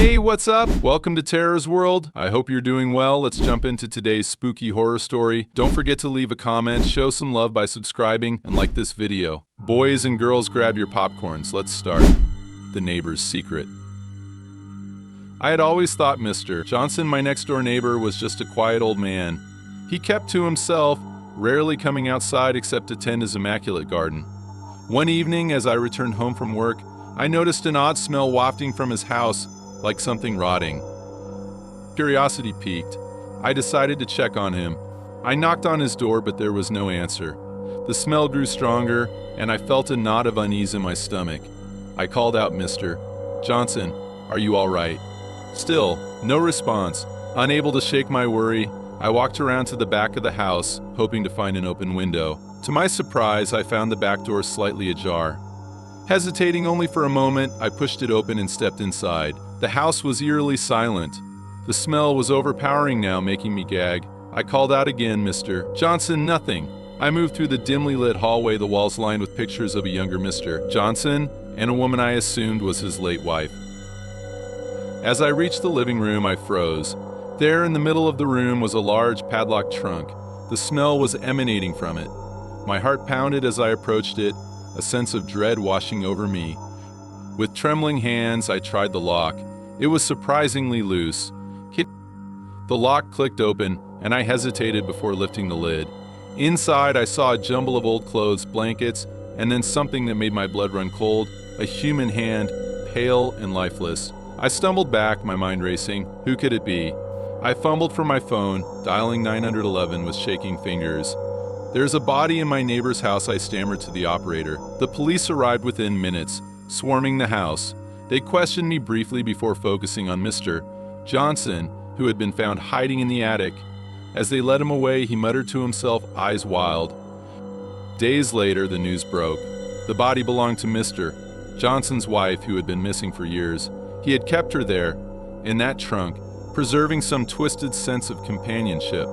Hey, what's up? Welcome to Terror's World. I hope you're doing well. Let's jump into today's spooky horror story. Don't forget to leave a comment, show some love by subscribing, and like this video. Boys and girls, grab your popcorns. Let's start. The Neighbor's Secret. I had always thought Mr. Johnson, my next-door neighbor, was just a quiet old man. He kept to himself, rarely coming outside except to tend his immaculate garden. One evening, as I returned home from work, I noticed an odd smell wafting from his house, like something rotting. Curiosity piqued. I decided to check on him. I knocked on his door, but there was no answer. The smell grew stronger, and I felt a knot of unease in my stomach. I called out, "Mr. Johnson, are you all right?" Still, no response. Unable to shake my worry, I walked around to the back of the house, hoping to find an open window. To my surprise, I found the back door slightly ajar. Hesitating only for a moment, I pushed it open and stepped inside. The house was eerily silent. The smell was overpowering now, making me gag. I called out again, "Mr. Johnson," nothing. I moved through the dimly lit hallway, the walls lined with pictures of a younger Mr. Johnson and a woman I assumed was his late wife. As I reached the living room, I froze. There in the middle of the room was a large padlocked trunk. The smell was emanating from it. My heart pounded as I approached it, a sense of dread washing over me. With trembling hands, I tried the lock. It was surprisingly loose. The lock clicked open, and I hesitated before lifting the lid. Inside, I saw a jumble of old clothes, blankets, and then something that made my blood run cold, a human hand, pale and lifeless. I stumbled back, my mind racing. Who could it be? I fumbled for my phone, dialing 911 with shaking fingers. "There's a body in my neighbor's house," I stammered to the operator. The police arrived within minutes, swarming the house. They questioned me briefly before focusing on Mr. Johnson, who had been found hiding in the attic. As they led him away, he muttered to himself, eyes wild. Days later, the news broke. The body belonged to Mr. Johnson's wife, who had been missing for years. He had kept her there, in that trunk, preserving some twisted sense of companionship.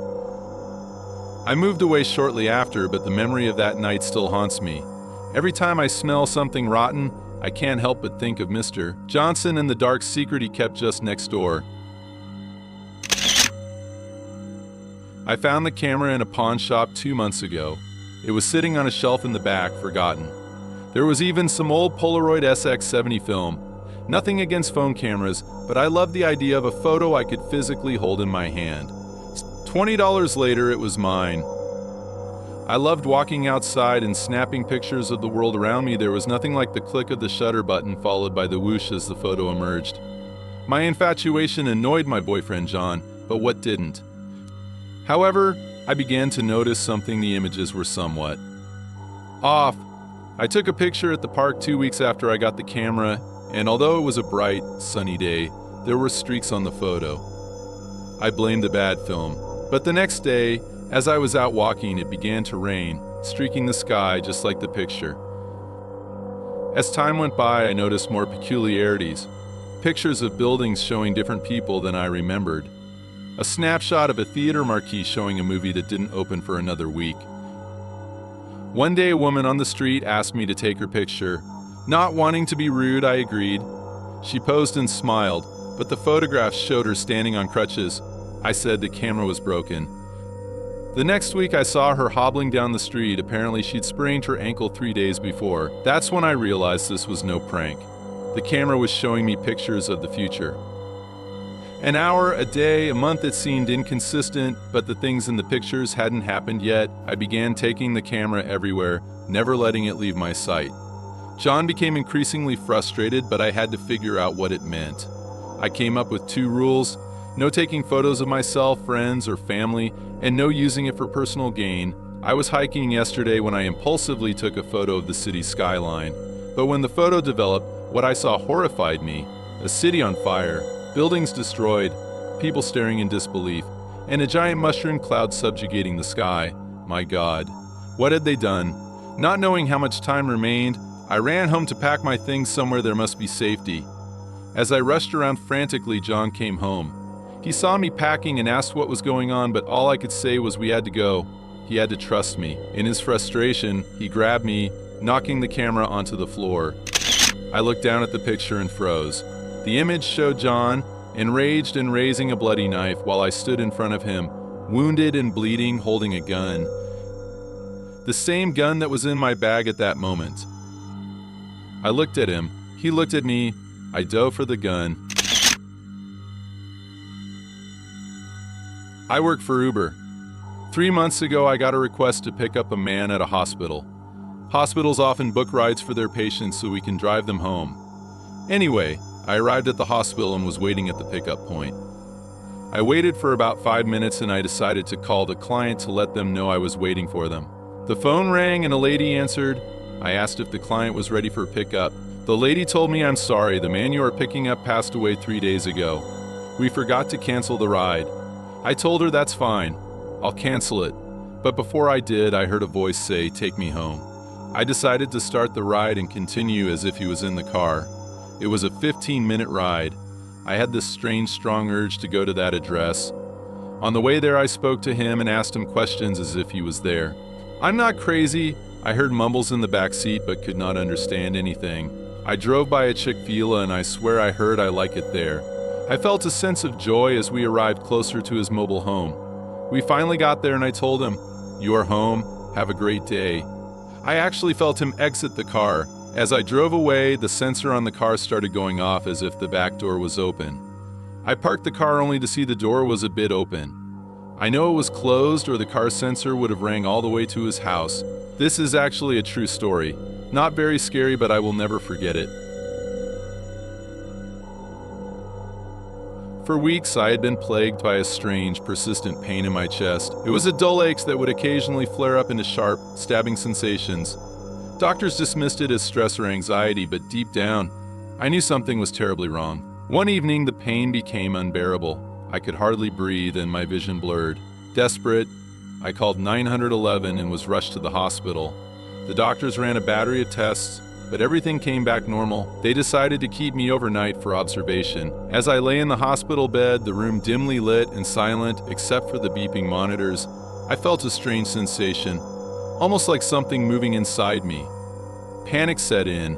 I moved away shortly after, but the memory of that night still haunts me. Every time I smell something rotten, I can't help but think of Mr. Johnson and the dark secret he kept just next door. I found the camera in a pawn shop 2 months ago. It was sitting on a shelf in the back, forgotten. There was even some old Polaroid SX70 film. Nothing against phone cameras, but I loved the idea of a photo I could physically hold in my hand. $20 later, it was mine. I loved walking outside and snapping pictures of the world around me. There was nothing like the click of the shutter button followed by the whoosh as the photo emerged. My infatuation annoyed my boyfriend John, but what didn't? However, I began to notice something. The images were somewhat off. I took a picture at the park 2 weeks after I got the camera, and although it was a bright, sunny day, there were streaks on the photo. I blamed the bad film. But the next day, as I was out walking, it began to rain, streaking the sky just like the picture. As time went by, I noticed more peculiarities. Pictures of buildings showing different people than I remembered. A snapshot of a theater marquee showing a movie that didn't open for another week. One day, a woman on the street asked me to take her picture. Not wanting to be rude, I agreed. She posed and smiled, but the photographs showed her standing on crutches. I said the camera was broken. The next week, I saw her hobbling down the street. Apparently, she'd sprained her ankle 3 days before. That's when I realized this was no prank. The camera was showing me pictures of the future. An hour, a day, a month, it seemed inconsistent, but the things in the pictures hadn't happened yet. I began taking the camera everywhere, never letting it leave my sight. John became increasingly frustrated, but I had to figure out what it meant. I came up with 2 rules. No taking photos of myself, friends, or family, and no using it for personal gain. I was hiking yesterday when I impulsively took a photo of the city's skyline. But when the photo developed, what I saw horrified me. A city on fire, buildings destroyed, people staring in disbelief, and a giant mushroom cloud subjugating the sky. My God, what had they done? Not knowing how much time remained, I ran home to pack my things somewhere there must be safety. As I rushed around frantically, John came home. He saw me packing and asked what was going on, but all I could say was we had to go. He had to trust me. In his frustration, he grabbed me, knocking the camera onto the floor. I looked down at the picture and froze. The image showed John, enraged and raising a bloody knife while I stood in front of him, wounded and bleeding, holding a gun. The same gun that was in my bag at that moment. I looked at him, he looked at me, I dove for the gun. I work for Uber. 3 months ago, I got a request to pick up a man at a hospital. Hospitals often book rides for their patients so we can drive them home. Anyway, I arrived at the hospital and was waiting at the pickup point. I waited for about 5 minutes and I decided to call the client to let them know I was waiting for them. The phone rang and a lady answered. I asked if the client was ready for pickup. The lady told me, "I'm sorry, the man you are picking up passed away 3 days ago. We forgot to cancel the ride." I told her that's fine, I'll cancel it. But before I did, I heard a voice say, "Take me home." I decided to start the ride and continue as if he was in the car. It was a 15-minute ride. I had this strange, strong urge to go to that address. On the way there, I spoke to him and asked him questions as if he was there. I'm not crazy. I heard mumbles in the back seat but could not understand anything. I drove by a Chick-fil-A and I swear I heard "I like it there." I felt a sense of joy as we arrived closer to his mobile home. We finally got there and I told him, "You are home, have a great day." I actually felt him exit the car. As I drove away, the sensor on the car started going off as if the back door was open. I parked the car only to see the door was a bit open. I know it was closed or the car sensor would have rang all the way to his house. This is actually a true story. Not very scary, but I will never forget it. For weeks, I had been plagued by a strange, persistent pain in my chest. It was a dull ache that would occasionally flare up into sharp, stabbing sensations. Doctors dismissed it as stress or anxiety, but deep down, I knew something was terribly wrong. One evening, the pain became unbearable. I could hardly breathe and my vision blurred. Desperate, I called 911 and was rushed to the hospital. The doctors ran a battery of tests, but everything came back normal. They decided to keep me overnight for observation. As I lay in the hospital bed, the room dimly lit and silent except for the beeping monitors, I felt a strange sensation, almost like something moving inside me. Panic set in.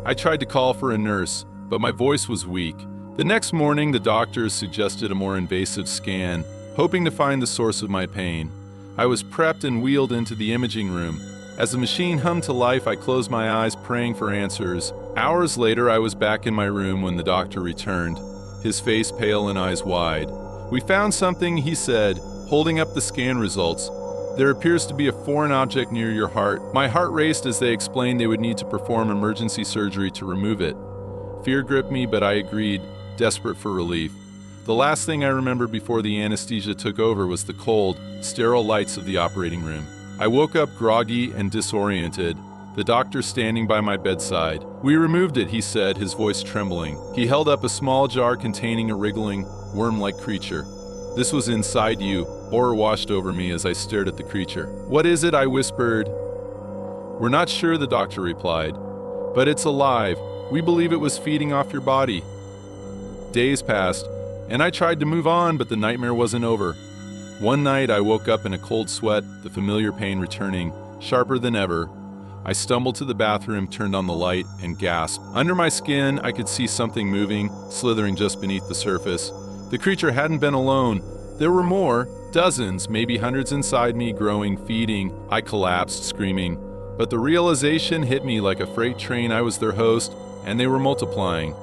I tried to call for a nurse, but my voice was weak. The next morning, the doctors suggested a more invasive scan, hoping to find the source of my pain. I was prepped and wheeled into the imaging room. As the machine hummed to life, I closed my eyes, praying for answers. Hours later, I was back in my room when the doctor returned, his face pale and eyes wide. "We found something," he said, holding up the scan results. "There appears to be a foreign object near your heart." My heart raced as they explained they would need to perform emergency surgery to remove it. Fear gripped me, but I agreed, desperate for relief. The last thing I remember before the anesthesia took over was the cold, sterile lights of the operating room. I woke up groggy and disoriented, the doctor standing by my bedside. "We removed it," he said, his voice trembling. He held up a small jar containing a wriggling, worm-like creature. "This was inside you." Horror washed over me as I stared at the creature. "What is it?" I whispered. "We're not sure," the doctor replied. "But it's alive. We believe it was feeding off your body." Days passed, and I tried to move on, but the nightmare wasn't over. One night, I woke up in a cold sweat, the familiar pain returning, sharper than ever. I stumbled to the bathroom, turned on the light, and gasped. Under my skin, I could see something moving, slithering just beneath the surface. The creature hadn't been alone. There were more, dozens, maybe hundreds inside me, growing, feeding. I collapsed, screaming. But the realization hit me like a freight train. I was their host, and they were multiplying.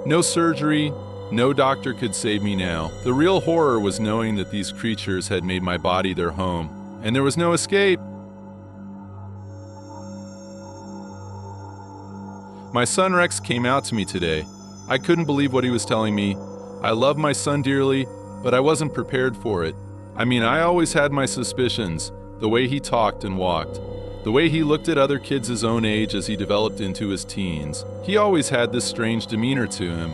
No surgery, no doctor could save me now. The real horror was knowing that these creatures had made my body their home, and there was no escape. My son Rex came out to me today. I couldn't believe what he was telling me. I love my son dearly, but I wasn't prepared for it. I always had my suspicions, the way he talked and walked, the way he looked at other kids his own age as he developed into his teens. He always had this strange demeanor to him.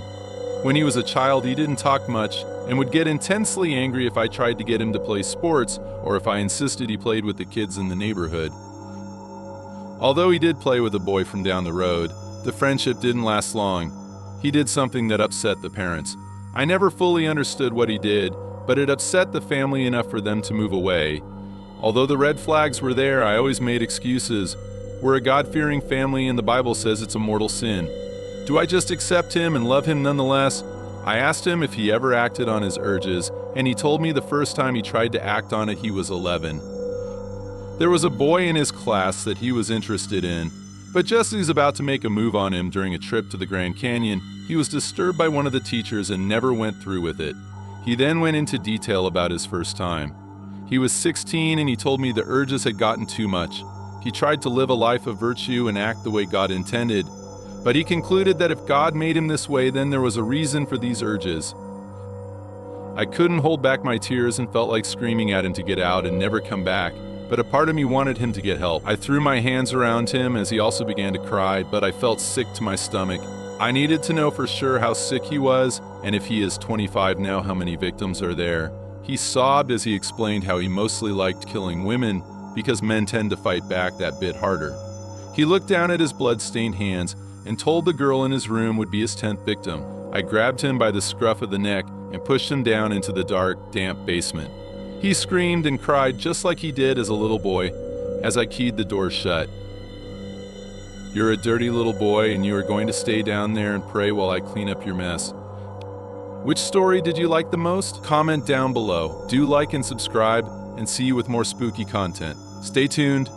When he was a child, he didn't talk much and would get intensely angry if I tried to get him to play sports or if I insisted he played with the kids in the neighborhood. Although he did play with a boy from down the road, the friendship didn't last long. He did something that upset the parents. I never fully understood what he did, but it upset the family enough for them to move away. Although the red flags were there, I always made excuses. We're a God-fearing family and the Bible says it's a mortal sin. Do I just accept him and love him nonetheless? I asked him if he ever acted on his urges, and he told me the first time he tried to act on it he was 11. There was a boy in his class that he was interested in, but just as he was about to make a move on him during a trip to the Grand Canyon, he was disturbed by one of the teachers and never went through with it. He then went into detail about his first time. He was 16 and he told me the urges had gotten too much. He tried to live a life of virtue and act the way God intended, but he concluded that if God made him this way, then there was a reason for these urges. I couldn't hold back my tears and felt like screaming at him to get out and never come back, but a part of me wanted him to get help. I threw my hands around him as he also began to cry, but I felt sick to my stomach. I needed to know for sure how sick he was, and if he is 25 now, how many victims are there. He sobbed as he explained how he mostly liked killing women because men tend to fight back that bit harder. He looked down at his blood-stained hands and told the girl in his room would be his 10th victim. I grabbed him by the scruff of the neck and pushed him down into the dark, damp basement. He screamed and cried just like he did as a little boy as I keyed the door shut. You're a dirty little boy and you are going to stay down there and pray while I clean up your mess. Which story did you like the most? Comment down below. Do like and subscribe, and see you with more spooky content. Stay tuned.